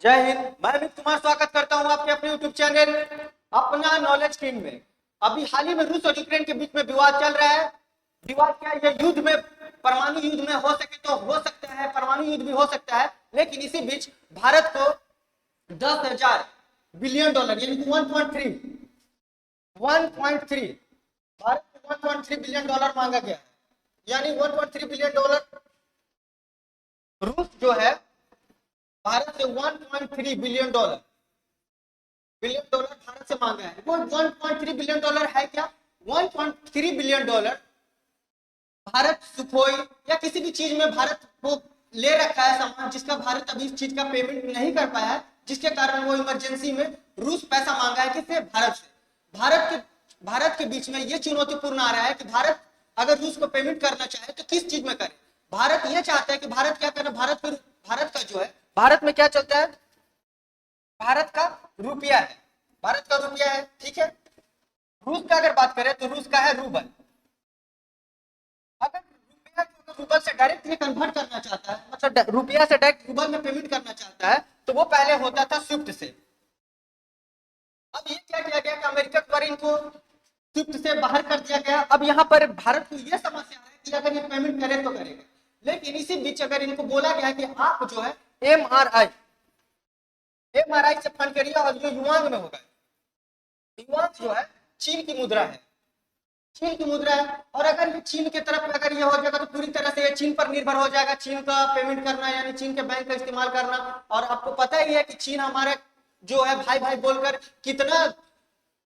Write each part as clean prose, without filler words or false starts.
जय हिंद। मैं अमित कुमार स्वागत करता हूं आपके अपने यूट्यूब चैनल अपना नॉलेज किंग में। अभी हाल ही में रूस और यूक्रेन के बीच में विवाद चल रहा है। विवाद क्या है? ये युद्ध में, परमाणु युद्ध में हो सके तो हो सकता है, परमाणु युद्ध भी हो सकता है। लेकिन इसी बीच भारत को 10,000 बिलियन डॉलर यानी कि 1.3 भारत को 1.3 बिलियन डॉलर मांगा गया है। यानी 1.3 बिलियन डॉलर रूस जो है भारत से 1.3 बिलियन डॉलर भारत से मांगा है। वो 1.3 बिलियन डॉलर है क्या? 1.3 बिलियन डॉलर भारत सुखोई या किसी भी चीज में भारत को ले रखा है सामान, जिसका भारत अभी इस चीज का पेमेंट नहीं कर पाया है, जिसके कारण वो इमरजेंसी में रूस पैसा मांगा है। किससे? भारत से। भारत के बीच में ये चुनौतीपूर्ण आ रहा है कि भारत अगर रूस को पेमेंट करना चाहे तो किस चीज में करे। भारत ये चाहता है कि भारत क्या करे, भारत का जो है, भारत में क्या चलता है? भारत का रुपया है, भारत का रुपया है, ठीक है। रूस का अगर बात करें तो रूस का है रूबल। अगर रुपया को रूबल से डायरेक्ट ये कन्वर्ट करना चाहता है, मतलब रुपया से डायरेक्ट रूबल में पेमेंट करना चाहता है, तो वो पहले होता था स्विफ्ट से। अब ये क्या किया गया कि अमेरिका द्वारा इनको स्विफ्ट से बाहर कर दिया गया। अब यहाँ पर भारत को यह समस्या है कि अगर ये पेमेंट करे तो करेगा, लेकिन इसी बीच अगर इनको बोला गया कि आप जो है एमआरआई से फंड करिए और जो युआंग में होगा। युआंग जो है चीन की मुद्रा है, चीन की मुद्रा है। और अगर ये चीन की तरफ अगर ये हो जाएगा तो पूरी तरह से ये चीन पर निर्भर हो जाएगा, चीन का पेमेंट करना यानी चीन के बैंक का इस्तेमाल करना। और आपको पता ही है कि चीन हमारा जो है भाई भाई बोलकर कितना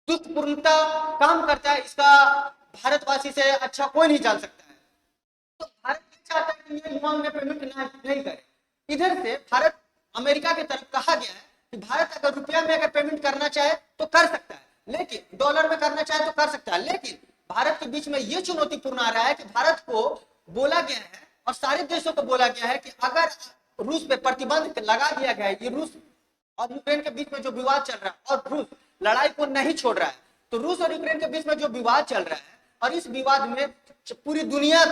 दुष्पूर्णता काम करता है, इसका भारतवासी से अच्छा कोई नहीं जान सकता है। तो भारत ये चाहता है कि ये युआंग में पेमेंट नहीं करे। इधर से भारत अमेरिका की तरफ कहा गया है कि भारत अगर रुपया में अगर पेमेंट करना चाहे तो कर सकता है, लेकिन डॉलर में करना चाहे तो कर सकता है। लेकिन भारत के बीच में यह चुनौतीपूर्ण आ रहा है कि भारत को बोला गया है और सारे देशों को बोला गया है कि अगर रूस पे प्रतिबंध लगा दिया गया है, ये रूस और यूक्रेन के बीच में जो विवाद चल रहा है और रूस लड़ाई को नहीं छोड़ रहा है, तो रूस और यूक्रेन के बीच में जो विवाद चल रहा है और इस विवाद में पूरी दुनिया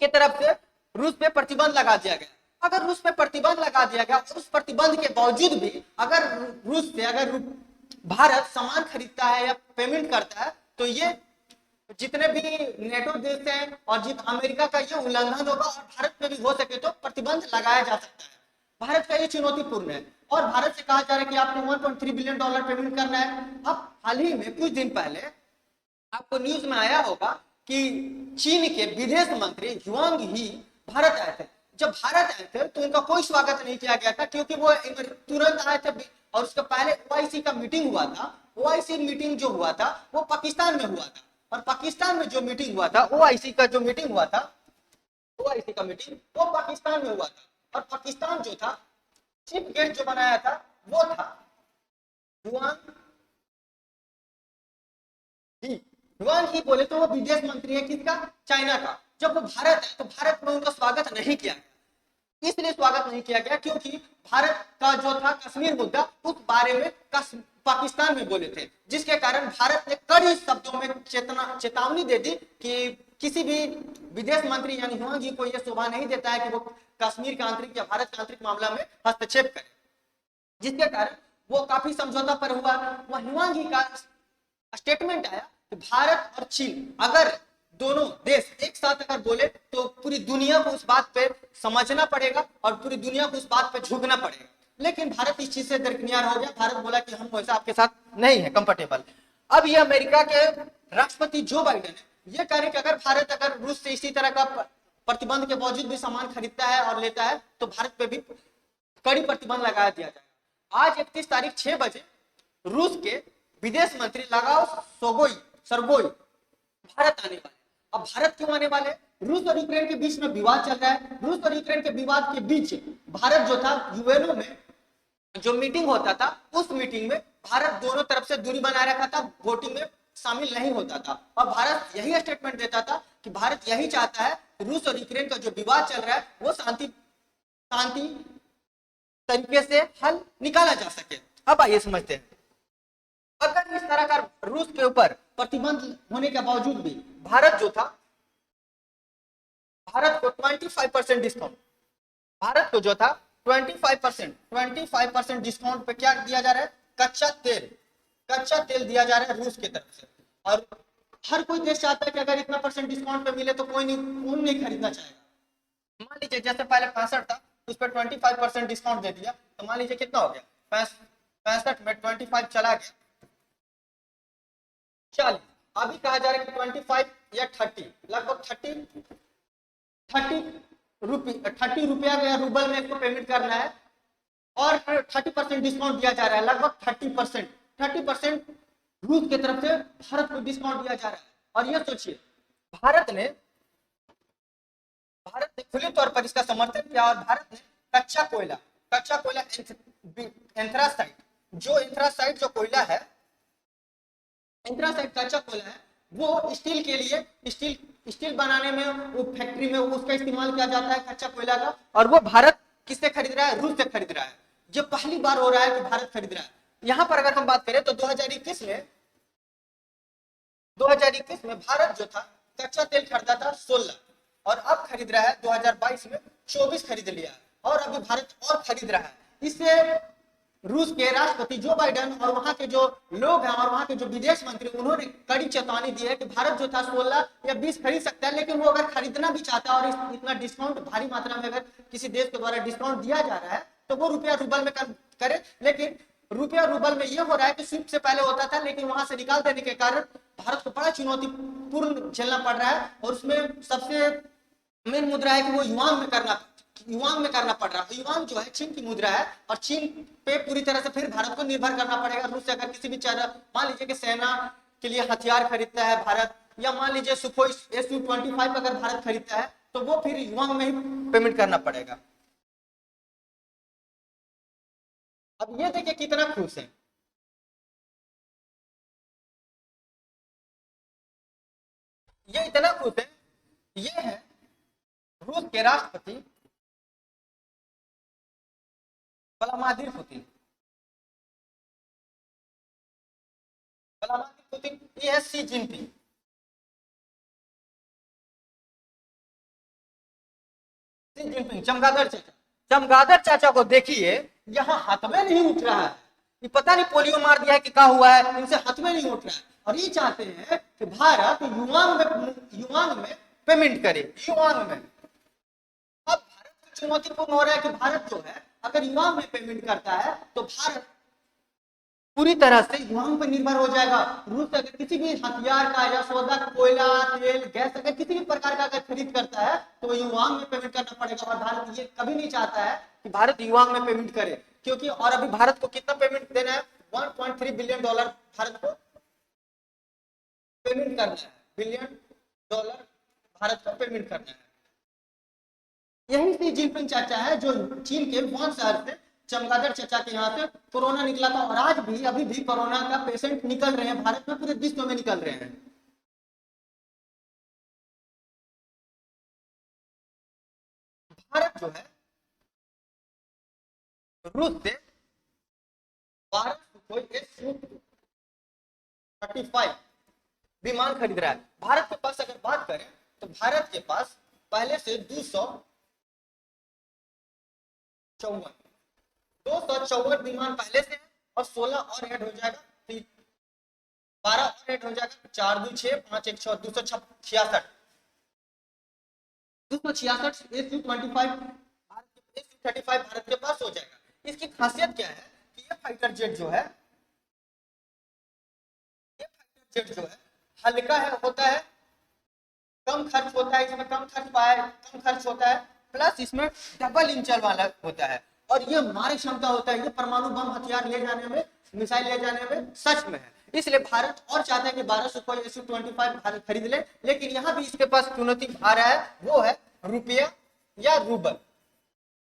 की तरफ से रूस पे प्रतिबंध लगा दिया गया। अगर रूस पे प्रतिबंध लगा दिया गया और उस प्रतिबंध के बावजूद भी अगर रूस से अगर भारत सामान खरीदता है या पेमेंट करता है, तो ये जितने भी नेटो देश हैं और जित अमेरिका का ये उल्लंघन होगा और भारत में भी हो सके तो प्रतिबंध लगाया जा सकता है। भारत का ये चुनौतीपूर्ण है और भारत से कहा जा रहा है कि आपने 1.3 बिलियन डॉलर पेमेंट करना है। अब हाल ही में कुछ दिन पहले आपको न्यूज में आया होगा कि चीन के विदेश मंत्री युआंग ही भारत आए थे। जब भारत आए थे तो उनका कोई स्वागत नहीं किया गया था, क्योंकि वो तुरंत आए थे और उसके पहले ओआईसी का मीटिंग हुआ था। ओआईसी मीटिंग जो हुआ था वो पाकिस्तान में हुआ था और पाकिस्तान में जो मीटिंग हुआ था, ओआईसी का जो मीटिंग हुआ था, ओआईसी का मीटिंग वो पाकिस्तान में हुआ था। और पाकिस्तान जो था, चीफ गेस्ट जो बनाया था वो था युआंग ही। युआंग ही बोले तो वो विदेश मंत्री है किसका? चाइना का। जब वो भारत है तो भारत में उनका स्वागत नहीं किया गया। इसलिए स्वागत नहीं किया गया क्योंकि भारत का जो था कश्मीर मुद्दा, उस बारे में पाकिस्तान में बोले थे, जिसके कारण भारत ने कड़ी शब्दों में चेतावनी दे दी कि किसी भी विदेश मंत्री यानी युआंग जी को यह शोभा नहीं देता है कि वो कश्मीर का आंतरिक या भारत के आंतरिक मामला में हस्तक्षेप करे, जिसके कारण वो काफी समझौता पर हुआ। वह युआंग जी का स्टेटमेंट आया कि भारत और चीन अगर दोनों देश एक साथ अगर बोले तो पूरी दुनिया को उस बात पे समझना पड़ेगा और पूरी दुनिया को उस बात पे झुकना पड़ेगा। लेकिन भारत इस चीज से दरकिनार हो गया। भारत बोला कि हम वैसा आपके साथ नहीं है कंफर्टेबल। अब ये अमेरिका के राष्ट्रपति जो बाइडेन है ये कह रहे कि अगर भारत अगर रूस से इसी तरह का प्रतिबंध के बावजूद भी सामान खरीदता है और लेता है तो भारत पे भी कड़ी प्रतिबंध लगा दिया जाएगा। आज 31 तारीख 6 बजे रूस के विदेश मंत्री लगाओ सरगोई भारत आने वाले। अब भारत क्यों आने वाले? रूस और यूक्रेन के बीच में विवाद चल रहा है। रूस और यूक्रेन के विवाद के बीच भारत जो था यूएनओ में जो मीटिंग होता था, उस मीटिंग में भारत दोनों तरफ से दूरी बनाए रखा था, वोटिंग में शामिल नहीं होता था। और भारत यही स्टेटमेंट देता था कि भारत यही चाहता है कि रूस और यूक्रेन का जो विवाद चल रहा है वो शांति तरीके से हल निकाला जा सके। अब आइए समझते हैं, अगर इस तरह का रूस के ऊपर प्रतिबंध होने के बावजूद भी भारत जो था, भारत को 25% डिस्काउंट, भारत को जो था 25% डिस्काउंट पे क्या दिया जा रहा है, कच्चा तेल दिया जा रहा है रूस की तरफ से। और हर कोई देश चाहता है कि अगर इतना परसेंट डिस्काउंट पे मिले तो कौन नहीं खरीदना चाहेगा। मान लीजिए जैसे पहले 65 था, उस पर 25% डिस्काउंट दे दिया, तो मान लीजिए कितना हो गया, 65 में 25 चला गया 40। अभी कहा जा रहा है कि 25 या 30, लगभग 30 रुपया या रूबल में इसको पेमेंट करना है, और 30% डिस्काउंट दिया जा रहा है, लगभग 30% रूस की तरफ से भारत को डिस्काउंट दिया जा रहा है। और ये सोचिए, भारत ने खुले तौर पर इसका समर्थन किया, और भारत ने कच्चा कोयला एंथ्रासाइट जो कोयला है, एंथ्रासाइट कच्चा कोयला है, वो स्टील के लिए स्टील बनाने में, वो फैक्ट्री में उसका इस्तेमाल किया जाता है कच्चा कोयला का, और वो भारत किससे खरीद रहा है, रूस से खरीद रहा है। ये पहली बार हो रहा है कि भारत खरीद रहा है। यहां पर अगर हम बात करें तो 2021 में भारत जो था कच्चा तेल खरीदा था 16, और अब खरीद रहा है 2022 में 24 खरीद लिया, और अभी भारत और खरीद रहा है। इससे रूस के राष्ट्रपति जो बाइडेन और वहां के जो लोग हैं और वहां के जो विदेश मंत्री, उन्होंने कड़ी चेतावनी दी है कि भारत जो था 16 या 20 खरीद सकता है, लेकिन वो अगर खरीदना भी चाहता है और इतना डिस्काउंट भारी मात्रा में अगर किसी देश के द्वारा डिस्काउंट दिया जा रहा है तो वो रुपया रूबल में करे। लेकिन रुपया रूबल में ये हो रहा है कि स्विफ्ट से पहले होता था, लेकिन वहां से निकाल देने के कारण भारत को बड़ा चुनौतीपूर्ण झेलना पड़ रहा है, और उसमें सबसे मेन मुद्रा है कि वो युआन में करना पड़ रहा है। युआन जो है चीन की मुद्रा है, और चीन पे पूरी तरह से फिर भारत को निर्भर करना पड़ेगा। रूस से अगर किसी भी मान लीजिए कि सेना के लिए हथियार खरीदता है भारत, या मान लीजिए सुखोई Su-25 अगर भारत खरीदता है, तो वो फिर युआन में ही पेमेंट करना पड़ेगा। अब ये देखिए कितना खुश है, ये इतना खुश है। ये है रूस के राष्ट्रपति व्लादिमीर पुतिन। ये है शी जिनपिंग। चमगादड़ चाचा को देखिए, यहाँ हाथ में नहीं उठ रहा है, ये पता नहीं पोलियो मार दिया है कि क्या हुआ है, इनसे हाथ में नहीं उठ रहा है, और ये चाहते हैं कि भारत युआन में पेमेंट करे, युआन में। अब भारत को चुनौतीपूर्ण हो रहा है कि भारत जो है अगर युआन में पेमेंट करता है तो भारत पूरी तरह से युआन पर निर्भर हो जाएगा। रूस अगर किसी भी हथियार का या सौदा, कोयला, तेल, गैस, अगर किसी भी प्रकार का अगर खरीद करता है तो वो युआन में पेमेंट करना पड़ेगा, और भारत ये कभी नहीं चाहता है कि भारत युआन में पेमेंट करे, क्योंकि और अभी भारत को कितना पेमेंट देना है, $1.3 बिलियन भारत को पेमेंट करना है, बिलियन डॉलर भारत को पेमेंट करना है। यही सी जिनपिंग चाचा है जो चीन के वुहान शहर से, चमगादड़ चाचा के यहाँ से कोरोना निकला था, और आज भी अभी भी कोरोना का पेशेंट निकल रहे हैं भारत में, पूरे विश्व में निकल रहे हैं। भारत जो है रूस से 12 सुखोई Su-35 विमान खरीद रहा है। भारत के पास अगर बात करें तो भारत के पास पहले से 254 विमान पहले से है, और 16 और ऐड हो जाएगा, 12 और ऐड हो जाएगा, 4 2 6 5 1 6 266 Su-25 भारत के पास हो जाएगा। इसकी खासियत क्या है कि ये फाइटर जेट जो है हल्का है, होता है, कम खर्च होता है, इसमें कम खर्च होता है, प्लस इसमें डबल इंजन वाला होता है, और ये मारक क्षमता होता है, ये परमाणु बम हथियार ले जाने में, मिसाइल ले जाने में सच में है। इसलिए भारत और चाहता है कि 12 सुखोई Su-25 भारत खरीद ले, लेकिन यहाँ भी इसके पास चुनौती आ रहा है, वो है रुपया या रूबल।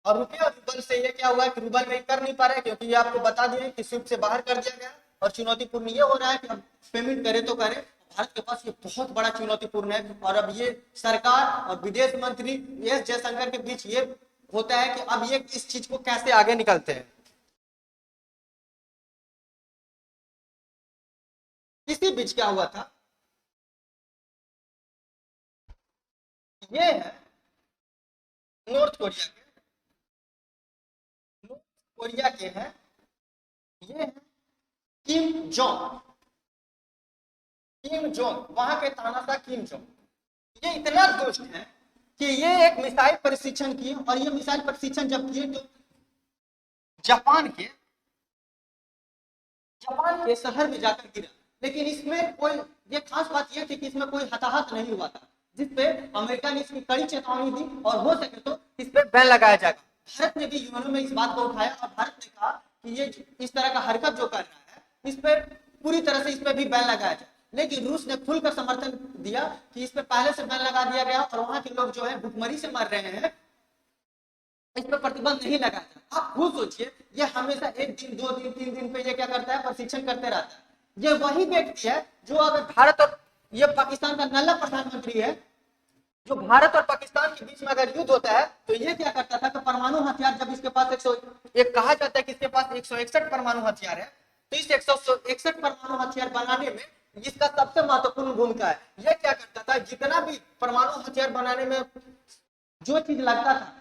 और रुपया रूबल से ये क्या हुआ कि रूबल में कर नहीं पा रहा है, क्योंकि ये आपको बता दिए कि स्विफ्ट से बाहर कर दिया गया, और चुनौतीपूर्ण ये हो रहा है कि अब पेमेंट करे तो करे। भारत के पास ये बहुत बड़ा चुनौतीपूर्ण है, और अब ये सरकार और विदेश मंत्री एस जयशंकर के बीच ये होता है कि अब ये इस चीज को कैसे आगे निकलते हैं। इसी बीच क्या हुआ था, ये है नॉर्थ कोरिया के कोरिया के हैं, ये है किम जोंग। किम जोंग, वहां के तानाशाह किम जोंग। ये इतना दुष्ट है कि ये एक मिसाइल प्रशिक्षण किए, और ये मिसाइल प्रशिक्षण जब किए तो जापान के शहर में जाकर गिरा। लेकिन इसमें कोई, ये खास बात यह थी कि इसमें कोई हताहत नहीं हुआ था, जिसपे अमेरिका ने इसकी कड़ी चेतावनी दी और हो सके तो इस पे बैन लगाया जाएगा। भारत ने भी यूएनओ में इस बात को उठाया और भारत ने कहा कि ये इस तरह का हरकत जो कर रहा है, इस पे पूरी तरह से इस पे भी बैन लगाया जाए। लेकिन रूस ने खुलकर समर्थन दिया कि इस पे पहले से बैन लगा दिया गया और वहां के लोग जो है भूखमरी से मर रहे हैं, इस पर प्रतिबंध नहीं लगाया जाए। आप खुद सोचिए, ये हमेशा 1 दिन 2 दिन 3 दिन पे ये क्या करता है, प्रशिक्षण करते रहता है। ये वही व्यक्ति है जो अगर भारत और ये पाकिस्तान का नल्ला प्रधानमंत्री है, जो भारत और पाकिस्तान के बीच में अगर युद्ध होता है तो ये क्या करता था कि परमाणु हथियार, जब इसके पास एक कहा जाता है कि इसके पास 161 परमाणु हथियार है, तो इस 161 परमाणु हथियार बनाने में इसका सबसे महत्वपूर्ण भूमिका है। यह क्या करता था, जितना भी परमाणु हथियार बनाने में जो चीज लगता था,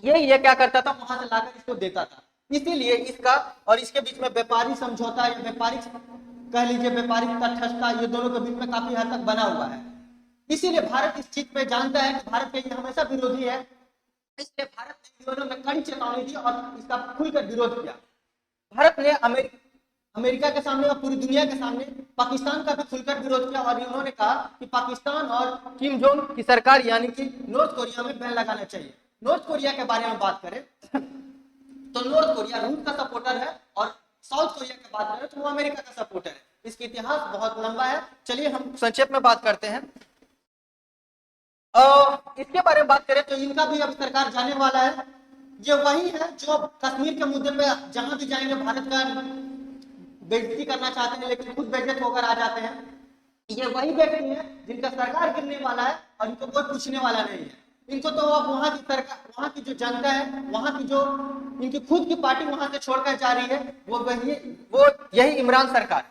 ये क्या करता था, वहां से लाकर इसको देता था। इसीलिए इसका और इसके बीच में व्यापारी समझौता या व्यापारिक कह लीजिए व्यापारिक तटस्थता, ये दोनों के बीच में काफी हद तक बना हुआ है। इसीलिए भारत इस चीज पे जानता है कि भारत के ये हमेशा विरोधी है, इसलिए भारत ने यूएनओ में कड़ी चेतावनी दी और इसका खुलकर विरोध किया। भारत ने अमेरिका के सामने और पूरी दुनिया के सामने पाकिस्तान का भी खुलकर विरोध किया और उन्होंने कहा कि पाकिस्तान और किम जोंग की सरकार यानी कि नॉर्थ कोरिया में बैन लगाना चाहिए। नॉर्थ कोरिया के बारे में बात करें तो नॉर्थ कोरिया रूस का सपोर्टर है और साउथ कोरिया की बात करें तो वो अमेरिका का सपोर्टर है। इसका इतिहास बहुत लंबा है। चलिए हम संक्षेप में बात करते हैं। इसके बारे में बात करें तो इनका भी अब सरकार जाने वाला है। ये वही है जो कश्मीर के मुद्दे पे जहां भी जाएंगे भारत का बेइज्जती करना चाहते हैं, लेकिन खुद बेइज्जत होकर आ जाते हैं। ये वही व्यक्ति है जिनका सरकार गिरने वाला है और इनको कोई पूछने वाला नहीं है। इनको तो अब वहां की सरकार, वहां की जो जनता है, वहां की जो इनकी खुद की पार्टी वहां से छोड़कर जा रही है, वो यही इमरान सरकार,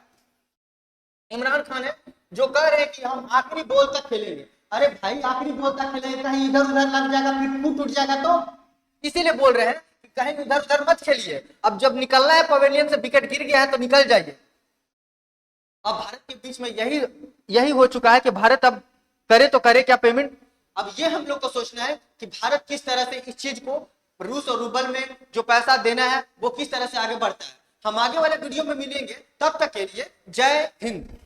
इमरान खान है, जो कह रहे हैं कि हम आखिरी बॉल तक खेलेंगे। अरे भाई, आखिरी बॉल तक खेलेंगे, कहीं इधर उधर लग जाएगा, फिर फुट उठ जाएगा, तो इसीलिए बोल रहे हैं कि कहीं इधर उधर मत खेलिए। अब जब निकलना है पवेलियन से, विकेट गिर गया है तो निकल जाइए। अब भारत के बीच में यही हो चुका है कि भारत अब करे तो करे क्या पेमेंट। अब ये हम लोग को सोचना है कि भारत किस तरह से इस चीज को, रूस और रूबल में जो पैसा देना है वो किस तरह से आगे बढ़ता है। हम आगे वाले वीडियो में मिलेंगे, तब तक के लिए जय हिंद।